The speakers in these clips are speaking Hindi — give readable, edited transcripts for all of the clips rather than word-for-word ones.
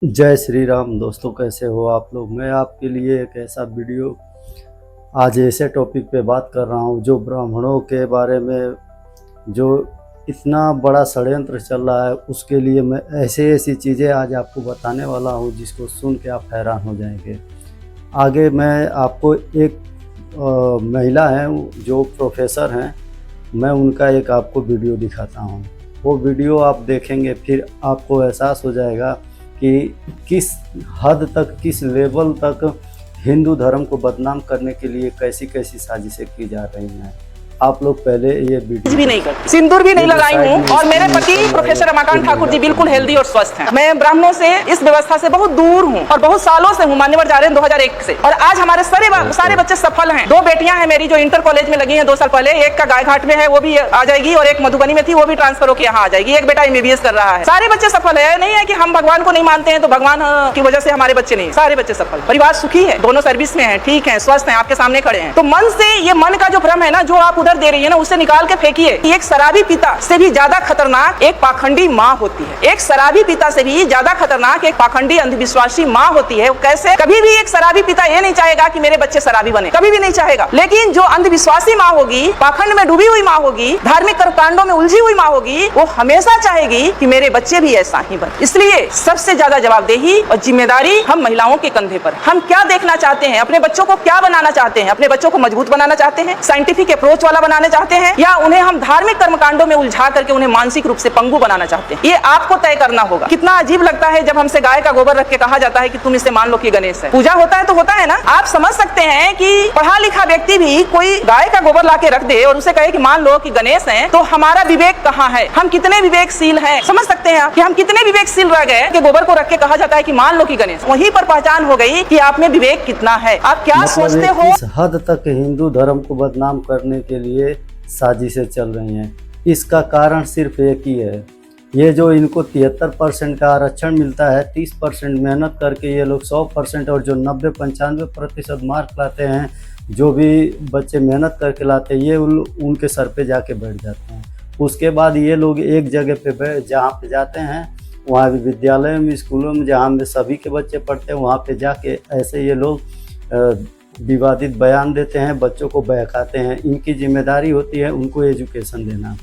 जय श्री राम दोस्तों, कैसे हो आप लोग। मैं आपके लिए एक ऐसा वीडियो आज ऐसे टॉपिक पे बात कर रहा हूँ जो ब्राह्मणों के बारे में जो इतना बड़ा षड्यंत्र चल रहा है, उसके लिए मैं ऐसी चीज़ें आज आपको बताने वाला हूँ जिसको सुन के आप हैरान हो जाएंगे। आगे मैं आपको एक महिला हैं जो प्रोफेसर हैं, मैं उनका एक आपको वीडियो दिखाता हूँ। वो वीडियो आप देखेंगे फिर आपको एहसास हो जाएगा कि किस हद तक, किस लेवल तक हिंदू धर्म को बदनाम करने के लिए कैसी कैसी साजिशें की जा रही हैं। आप लोग पहले ये वीडियो भी नहीं करती, सिंदूर भी नहीं लगाई हूँ और मेरे पति प्रोफेसर रमाकांत ठाकुर जी बिल्कुल हेल्दी और स्वस्थ हैं। मैं ब्राह्मणों से, इस व्यवस्था से बहुत दूर हूँ और बहुत सालों से हूँ, मान्यवर जा रहे हैं 2001 से। और आज हमारे सारे बच्चे सफल हैं। 2 बेटियां हैं मेरी जो इंटर कॉलेज में लगी हैं 2 साल पहले। एक का गायघाट में है, वो भी आ जाएगी, और एक मधुबनी में थी, वो भी ट्रांसफर होकर यहाँ आ जाएगी। एक बेटा MBBS कर रहा है। सारे बच्चे सफल है। नहीं है कि हम भगवान को नहीं मानते हैं तो भगवान की वजह से हमारे बच्चे नहीं, सारे बच्चे सफल। परिवार सुखी है, दोनों सर्विस में है, ठीक है, स्वस्थ है, आपके सामने खड़े हैं। तो मन से, ये मन का जो भ्रम है ना, जो आप उधर दे रही है ना, उससे निकाल के फेंकिए। एक शराबी पिता से भी ज्यादा खतरनाक एक पाखंडी माँ होती है। एक शराबी पिता से भी ज्यादा खतरनाक एक पाखंडी अंधविश्वासी माँ होती है। कैसे? कभी भी एक शराबी पिता ये नहीं चाहेगा कि मेरे बच्चे शराबी बने, कभी भी नहीं चाहेगा। लेकिन जो अंधविश्वासी माँ होगी, पाखंड में डूबी हुई माँ होगी, धार्मिक कर्मकांडों में उलझी हुई माँ होगी, वो हमेशा चाहेगी कि मेरे बच्चे भी ऐसा ही बने। इसलिए सबसे ज्यादा जवाबदेही और जिम्मेदारी हम महिलाओं के कंधे पर। हम क्या देखना चाहते हैं, अपने बच्चों को क्या बनाना चाहते हैं? अपने बच्चों को मजबूत बनाना चाहते हैं, साइंटिफिक अप्रोच वाला बनाना चाहते हैं, या उन्हें हम धार्मिक कर्मकांडों में उलझा करके उन्हें मानसिक रूप से पंगु बनाना चाहते हैं? ये आपको तय करना होगा। कितना अजीब लगता है जब हमसे गाय का गोबर रख के कहा जाता है कि तुम इसे मान लो कि गणेश है। पूजा होता है तो होता है ना। आप समझ सकते हैं कि पढ़ा लिखा व्यक्ति भी कोई गाय का गोबर ला के रख दे और उसे कहे कि मान लो कि गणेश है, तो हमारा विवेक कहाँ है? हम कितने विवेकशील हैं? समझ सकते हैं कि हम कितने विवेकशील रह गए कि गोबर को रख के कहा जाता है कि मान लो कि गणेश। वहीं पर पहचान हो गई कि आप में विवेक कितना है। आप क्या सोचते हो? इस हद तक हिंदू धर्म को बदनाम करने के लिए साजिशें चल रही हैं। इसका कारण सिर्फ एक ही है, ये जो इनको 73% का आरक्षण मिलता है, 30% मेहनत करके ये लोग 100%, और जो 90-95% मार्क लाते हैं, जो भी बच्चे मेहनत करके लाते हैं, ये उनके सर पे जाके बैठ जाते हैं। उसके बाद ये लोग एक जगह पे जहाँ पे जाते हैं, वहाँ भी विद्यालय में, स्कूलों में, जहाँ में सभी के बच्चे पढ़ते हैं, वहाँ पे जाके ऐसे ये लोग विवादित बयान देते हैं, बच्चों को बहकाते हैं। इनकी जिम्मेदारी होती है उनको एजुकेशन देना।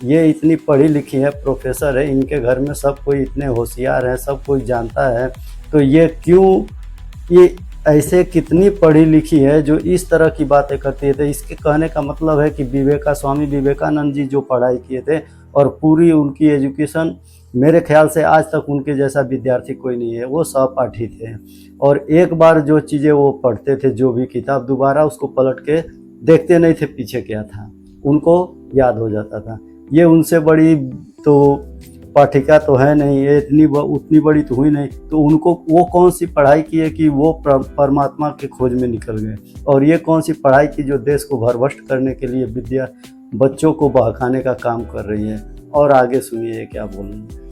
ये इतनी पढ़ी लिखी है, प्रोफेसर है, इनके घर में सब कोई इतने होशियार हैं, सब कोई जानता है, तो ये क्यों, ये ऐसे कितनी पढ़ी लिखी है जो इस तरह की बातें करती है? तो इसके कहने का मतलब है कि स्वामी विवेकानंद जी जो पढ़ाई किए थे और पूरी उनकी एजुकेशन, मेरे ख्याल से आज तक उनके जैसा विद्यार्थी कोई नहीं है। वो सहपाठी थे और एक बार जो चीज़ें वो पढ़ते थे, जो भी किताब, दोबारा उसको पलट के देखते नहीं थे पीछे क्या था, उनको याद हो जाता था। ये उनसे बड़ी तो पाठिका तो है नहीं, ये उतनी बड़ी तो हुई नहीं, तो उनको वो कौन सी पढ़ाई की है कि वो परमात्मा के खोज में निकल गए? और ये कौन सी पढ़ाई की जो देश को भरभष्ट करने के लिए बच्चों को बहकाने का काम कर रही है? और आगे सुनिए क्या बोल रही है।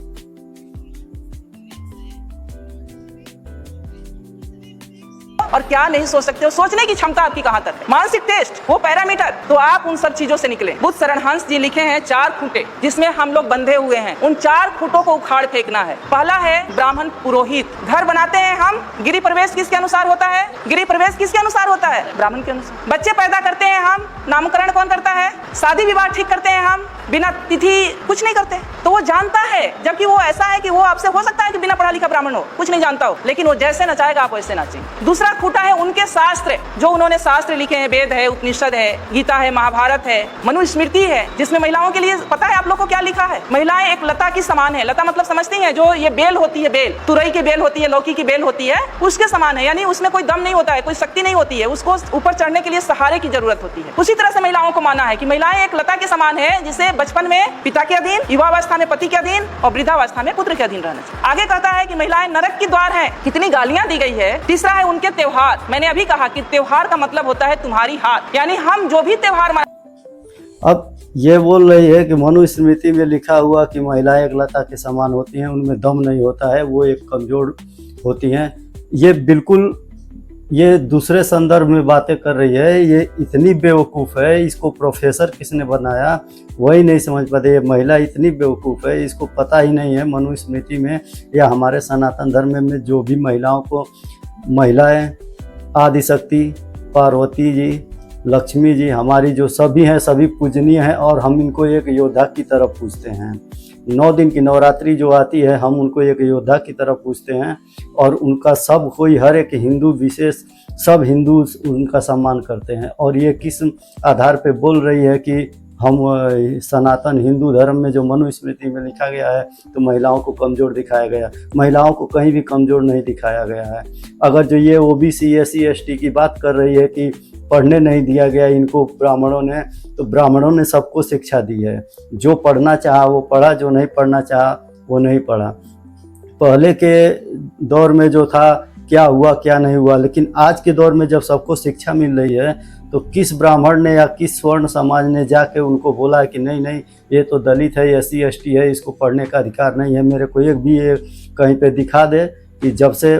और क्या नहीं सोच सकते हो? सोचने की क्षमता आपकी कहां तक है? मानसिक टेस्ट, वो पैरामीटर, तो आप उन सब चीजों से निकले। बुद्ध शरण हंस जी लिखे हैं 4 खूंटे जिसमें हम लोग बंधे हुए हैं। उन 4 खूंटों को उखाड़ फेंकना है। पहला है ब्राह्मण पुरोहित। घर बनाते हैं हम, गिरी प्रवेश किसके अनुसार होता है? गिरी प्रवेश किसके अनुसार होता है? ब्राह्मण के अनुसार। बच्चे पैदा करते हैं हम, नामकरण कौन करता है? शादी विवाह ठीक करते हैं हम, बिना तिथि कुछ नहीं करते। तो वो जानता है, जबकि वो ऐसा है कि वो आपसे हो सकता है कि बिना पढ़ा लिखा ब्राह्मण हो, कुछ नहीं जानता हो, लेकिन वो जैसे नचाएगा आप वैसे नाचेंगे। दूसरा खूंटा है उनके शास्त्र, जो उन्होंने शास्त्र लिखे हैं। वेद है, उपनिषद है, गीता है, महाभारत है, मनुस्मृति है, जिसमें महिलाओं के लिए पता है आप लोग को क्या लिखा है? महिलाएं एक लता की समान है। लता मतलब समझती हैं, जो ये बेल होती है, बेल तुरई की बेल होती है, लौकी की बेल होती है, उसके समान है। यानी उसमें कोई दम नहीं होता है, कोई शक्ति नहीं होती है, उसको ऊपर चढ़ने के लिए सहारे की जरूरत होती है। उसी तरह से महिलाओं को माना है कि महिलाएं एक लता के समान है, जिसे बचपन में पिता के अधीन, युवावस्था में पति के अधीन और वृद्धावस्था में पुत्र के अधीन रहना चाहिए। आगे कहता है कि महिलाएं नरक की द्वार हैं। कितनी गालियां दी गई है। तीसरा है उनके त्योहार। मैंने अभी कहा कि त्योहार का मतलब होता है तुम्हारी हाथ, यानी हम जो भी त्योहार। अब ये बोल रही है कि मनुस्मृति में लिखा हुआ कि महिलाएं एक लता के समान होती हैं, उनमें दम नहीं होता है, वो एक कमजोर होती हैं। ये बिल्कुल ये दूसरे संदर्भ में बातें कर रही है। ये इतनी बेवकूफ़ है, इसको प्रोफेसर किसने बनाया वही नहीं समझ पाते। ये महिला इतनी बेवकूफ़ है, इसको पता ही नहीं है मनुस्मृति में या हमारे सनातन धर्म में जो भी महिलाओं को, महिलाएं आदिशक्ति, पार्वती जी, लक्ष्मी जी, हमारी जो सभी हैं सभी पूजनीय हैं और हम इनको एक योद्धा की तरह पूजते हैं। 9 दिन की नवरात्रि जो आती है हम उनको एक योद्धा की तरह पूजते हैं और उनका सब कोई, हर एक हिंदू विशेष सब हिंदू उनका सम्मान करते हैं। और ये किस आधार पे बोल रही है कि हम सनातन हिंदू धर्म में जो मनुस्मृति में लिखा गया है तो महिलाओं को कमज़ोर दिखाया गया। महिलाओं को कहीं भी कमज़ोर नहीं दिखाया गया है। अगर जो ये OBC SC ST की बात कर रही है कि पढ़ने नहीं दिया गया इनको ब्राह्मणों ने, तो ब्राह्मणों ने सबको शिक्षा दी है। जो पढ़ना चाहा वो पढ़ा, जो नहीं पढ़ना चाहा वो नहीं पढ़ा। पहले के दौर में जो था क्या हुआ क्या नहीं हुआ, लेकिन आज के दौर में जब सबको शिक्षा मिल रही है तो किस ब्राह्मण ने या किस स्वर्ण समाज ने जाके उनको बोला है कि नहीं नहीं ये तो दलित है, SC ST है, इसको पढ़ने का अधिकार नहीं है। मेरे को एक भी ये कहीं पे दिखा दे कि जब से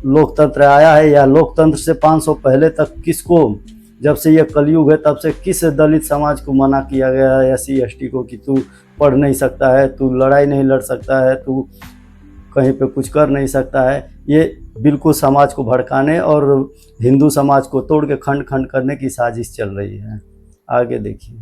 लोकतंत्र आया है या लोकतंत्र से 500 पहले तक किसको, जब से ये कलयुग है तब से किस दलित समाज को मना किया गया है SC ST को कि तू पढ़ नहीं सकता है, तू लड़ाई नहीं लड़ सकता है, तू कहीं पे कुछ कर नहीं सकता है। ये बिल्कुल समाज को भड़काने और हिंदू समाज को तोड़ के खंड खंड करने की साजिश चल रही है। आगे देखिए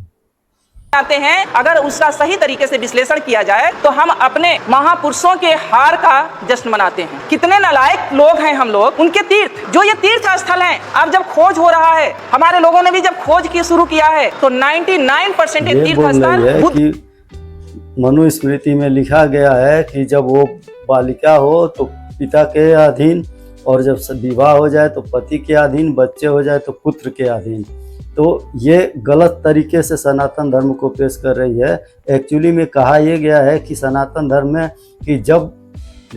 आते हैं। अगर उसका सही तरीके से विश्लेषण किया जाए तो हम अपने महापुरुषों के हार का जश्न मनाते हैं। कितने नालायक लोग हैं हम लोग, उनके तीर्थ जो ये तीर्थ स्थल हैं, अब जब खोज हो रहा है, हमारे लोगों ने भी जब खोज की शुरू किया है तो 99% ये तीर्थ स्थल मनुस्मृति में लिखा गया है कि जब वो बालिका हो तो पिता के अधीन, और जब विवाह हो जाए तो पति के अधीन, बच्चे हो जाए तो पुत्र के अधीन। तो ये गलत तरीके से सनातन धर्म को पेश कर रही है। एक्चुअली में कहा यह गया है कि सनातन धर्म में कि जब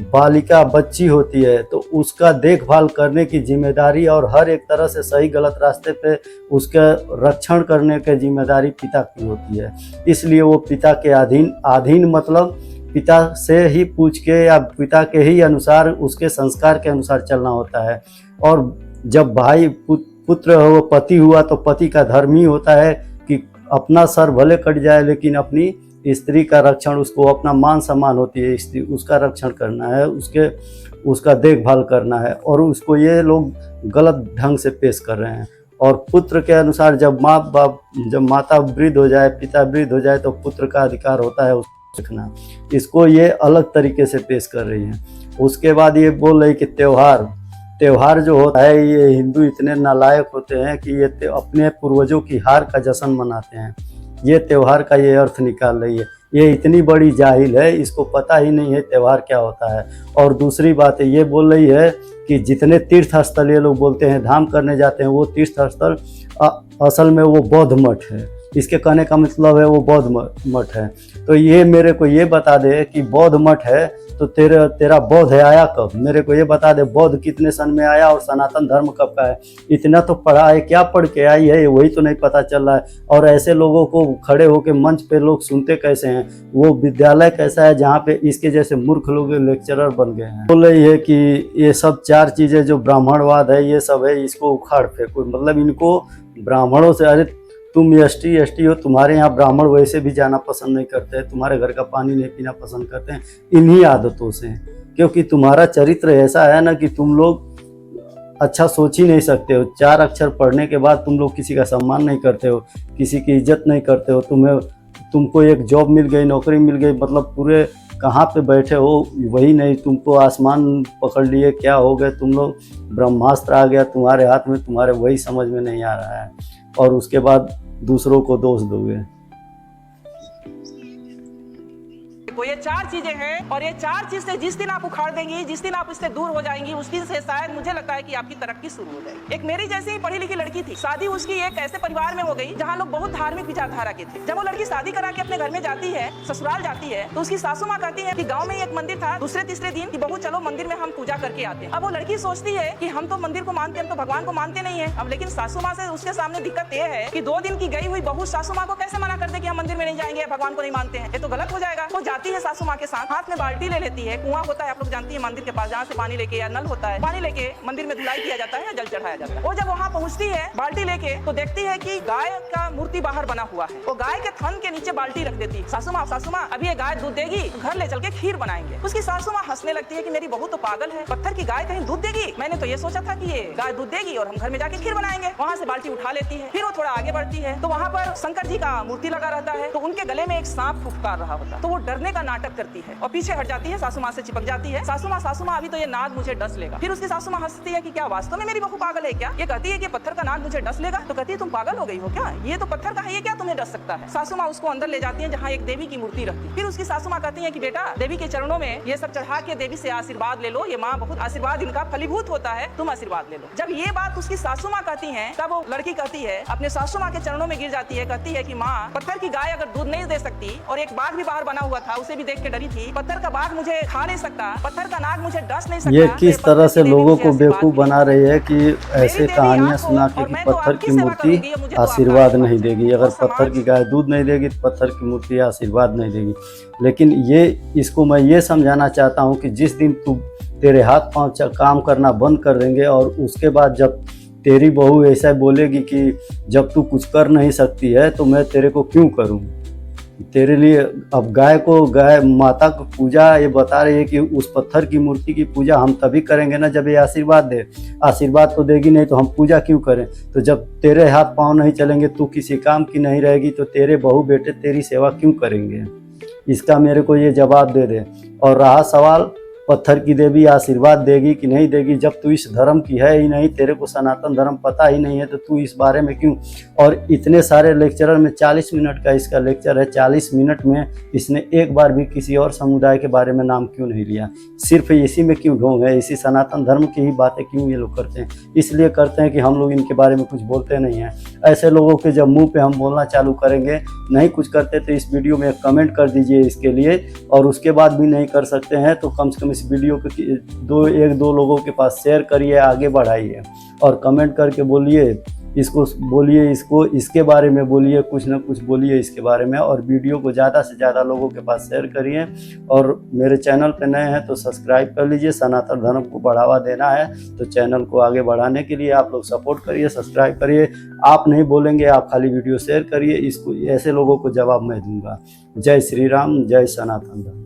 बालिका बच्ची होती है तो उसका देखभाल करने की जिम्मेदारी और हर एक तरह से सही गलत रास्ते पे उसका रक्षण करने की जिम्मेदारी पिता की होती है। इसलिए वो पिता के अधीन मतलब पिता से ही पूछ के या पिता के ही अनुसार, उसके संस्कार के अनुसार चलना होता है। और जब भाई पुत्र हो, पति हुआ, तो पति का धर्म ही होता है कि अपना सर भले कट जाए लेकिन अपनी स्त्री का रक्षण, उसको अपना मान सम्मान होती है स्त्री, उसका रक्षण करना है, उसका देखभाल करना है। और उसको ये लोग गलत ढंग से पेश कर रहे हैं। और पुत्र के अनुसार जब माता वृद्ध हो जाए, पिता वृद्ध हो जाए तो पुत्र का अधिकार होता है उसको सीखना। इसको ये अलग तरीके से पेश कर रही है। उसके बाद ये बोल रही कि त्योहार जो होता है, ये हिंदू इतने नालायक होते हैं कि ये अपने पूर्वजों की हार का जश्न मनाते हैं। ये त्यौहार का ये अर्थ निकाल रही है। ये इतनी बड़ी जाहिल है, इसको पता ही नहीं है त्यौहार क्या होता है। और दूसरी बात है, ये बोल रही है कि जितने तीर्थ स्थल ये लोग बोलते हैं धाम करने जाते हैं, वो तीर्थ स्थल असल में वो बौद्ध मठ है। इसके कहने का मतलब है वो बौद्ध मठ है। तो ये मेरे को ये बता दे कि बौद्ध मठ है तो तेरा बौद्ध आया कब? मेरे को ये बता दे बौद्ध कितने सन में आया और सनातन धर्म कब का है? इतना तो पढ़ा है, क्या पढ़ के आई है वही तो नहीं पता चल रहा है। और ऐसे लोगों को खड़े होकर मंच पे लोग सुनते कैसे हैं? वो विद्यालय कैसा है जहाँ पे इसके जैसे मूर्ख लोग लेक्चरर बन गए हैं। बोल रही है कि ये सब 4 चीज़ें जो ब्राह्मणवाद है ये सब है, इसको उखाड़ फेंको। मतलब इनको ब्राह्मणों से, अरे तुम ST हो, तुम्हारे यहाँ ब्राह्मण वैसे भी जाना पसंद नहीं करते हैं, तुम्हारे घर का पानी नहीं पीना पसंद करते हैं इन्हीं आदतों से। क्योंकि तुम्हारा चरित्र ऐसा है ना कि तुम लोग अच्छा सोच ही नहीं सकते हो। 4 अक्षर पढ़ने के बाद तुम लोग किसी का सम्मान नहीं करते हो, किसी की इज्जत नहीं करते हो। तुमको एक जॉब मिल गई, नौकरी मिल गई, मतलब पूरे कहाँ पे बैठे हो वही नहीं, तुमको आसमान पकड़ लिए, क्या हो गए तुम लोग, ब्रह्मास्त्र आ गया तुम्हारे हाथ में, तुम्हारे वही समझ में नहीं आ रहा है। और उसके बाद दूसरों को दोष दोगे। तो ये 4 चीजें हैं और ये 4 चीज से जिस दिन आप उखाड़ देंगी, जिस दिन आप इससे दूर हो जाएंगी, उस दिन से शायद मुझे लगता है कि आपकी तरक्की शुरू हो जाएगी। एक मेरी जैसी पढ़ी लिखी लड़की थी, शादी उसकी एक ऐसे परिवार में हो गई जहाँ लोग बहुत धार्मिक विचारधारा के थे। जब वो लड़की शादी करा के अपने घर में जाती है, ससुराल जाती है, तो उसकी सासू माँ कहती है कि गाँव में एक मंदिर था, दूसरे तीसरे दिन की बहू चलो मंदिर में हम पूजा करके आते हैं। अब वो लड़की सोचती है कि हम तो मंदिर को मानते हैं, हम तो भगवान को मानते नहीं है। अब लेकिन सासू माँ से उसके सामने दिक्कत ये है कि 2 दिन की गई हुई बहू सासू माँ को कैसे मना कर दे कि हम मंदिर में नहीं जाएंगे, भगवान को नहीं मानते हैं, ये तो गलत हो जाएगा। वो जाती जाती है सासू माँ के साथ, हाथ में बाल्टी ले लेती है। कुआं होता है, आप लोग जानती है, मंदिर के पास, जहाँ से पानी लेके, या नल होता है, पानी लेके मंदिर में धुलाई किया जाता है या जल चढ़ाया जाता है। वो जब वहाँ पहुँचती है बाल्टी लेके, तो देखती है कि गाय का मूर्ति बाहर बना हुआ है। वो गाय के थन के नीचे बाल्टी रख देती है। सासू माँ अभी ये गाय दूध देगी, घर ले चल के खीर बनाएंगे। उसकी सासू माँ हंसने लगती है कि मेरी बहू तो पागल है, पत्थर की गाय कहीं दूध देगी? मैंने तो ये सोचा था कि ये गाय दूध देगी और हम घर में जाके खीर बनाएंगे। वहाँ से बाल्टी उठा लेती है। फिर वो थोड़ा आगे बढ़ती है तो वहाँ पर शंकर जी का मूर्ति लगा रहता है, तो उनके गले में एक सांप फुफकार रहा होता है, तो वो डरने का नाटक करती है और पीछे हट जाती है, सासू माँ से चिपक जाती है। सासू माँ अभी तो ये नाग मुझे डस लेगा। फिर उसकी सासू माँ हंसती है कि क्या वास्तव में मेरी बहू पागल है क्या? ये कहती है कि पत्थर का नाग मुझे डस लेगा, तो कहती है तुम पागल हो गई हो क्या? ये तो पत्थर का है, ये क्या तुम्हें डस सकता है? सासू माँ उसको अंदर ले जाती है जहाँ एक देवी की मूर्ति रखती। फिर उसकी सासू माँ कहती है कि बेटा, देवी के चरणों में ये सब चढ़ा के देवी से आशीर्वाद ले लो, ये माँ बहुत आशीर्वाद इनका फलीभूत होता है, तुम आशीर्वाद ले लो। जब ये बात उसकी सासू माँ कहती है, तब वो लड़की कहती है, अपने सासू माँ के चरणों में गिर जाती है, कहती है कि माँ, पत्थर की गाय अगर दूध नहीं दे सकती और एक बाघ भी बाहर बना हुआ था, उसे भी देख के डरी थी, पत्थर का बाघ मुझे खा नहीं सकता, पत्थर का नाग मुझे डस नहीं सकता। ये किस तरह से लोगों को बेवकूफ बना रही है कि ऐसे कहानियां सुना के कि पत्थर की मूर्ति आशीर्वाद नहीं देगी, अगर पत्थर की गाय दूध नहीं देगी तो पत्थर की मूर्ति आशीर्वाद नहीं देगी। लेकिन इसको मैं ये समझाना चाहता हूँ कि जिस दिन तेरे हाथ पांव काम करना बंद कर देंगे और उसके बाद जब तेरी बहू ऐसा बोलेगी कि जब तू कुछ कर नहीं सकती है तो मैं तेरे को क्यों करूं, तेरे लिए अब गाय माता की पूजा ये बता रही है कि उस पत्थर की मूर्ति की पूजा हम तभी करेंगे ना जब ये आशीर्वाद दे। आशीर्वाद तो देगी नहीं तो हम पूजा क्यों करें? तो जब तेरे हाथ पांव नहीं चलेंगे, तू किसी काम की नहीं रहेगी, तो तेरे बहू बेटे तेरी सेवा क्यों करेंगे? इसका मेरे को ये जवाब दे दे। और रहा सवाल पत्थर की देवी आशीर्वाद देगी कि नहीं देगी, जब तू इस धर्म की है ही नहीं, तेरे को सनातन धर्म पता ही नहीं है, तो तू इस बारे में क्यों? और इतने सारे लेक्चरर में 40 मिनट का इसका लेक्चर है, 40 मिनट में इसने एक बार भी किसी और समुदाय के बारे में नाम क्यों नहीं लिया? सिर्फ इसी में क्यों ढोंग है? इसी सनातन धर्म की ही बातें क्यों ये लोग करते हैं? इसलिए करते हैं कि हम लोग इनके बारे में कुछ बोलते नहीं हैं। ऐसे लोगों के जब मुँह पे हम बोलना चालू करेंगे, नहीं कुछ करते तो इस वीडियो में कमेंट कर दीजिए इसके लिए, और उसके बाद भी नहीं कर सकते हैं तो कम से कम इस वीडियो को एक दो लोगों के पास शेयर करिए, आगे बढ़ाइए और कमेंट करके बोलिए, इसके बारे में बोलिए, कुछ ना कुछ बोलिए इसके बारे में, और वीडियो को ज़्यादा से ज़्यादा लोगों के पास शेयर करिए। और मेरे चैनल पे नए हैं तो सब्सक्राइब कर लीजिए। सनातन धर्म को बढ़ावा देना है तो चैनल को आगे बढ़ाने के लिए आप लोग सपोर्ट करिए, सब्सक्राइब करिए। आप नहीं बोलेंगे, आप खाली वीडियो शेयर करिए, इसको ऐसे लोगों को जवाब मैं दूंगा। जय श्री राम, जय सनातन धर्म।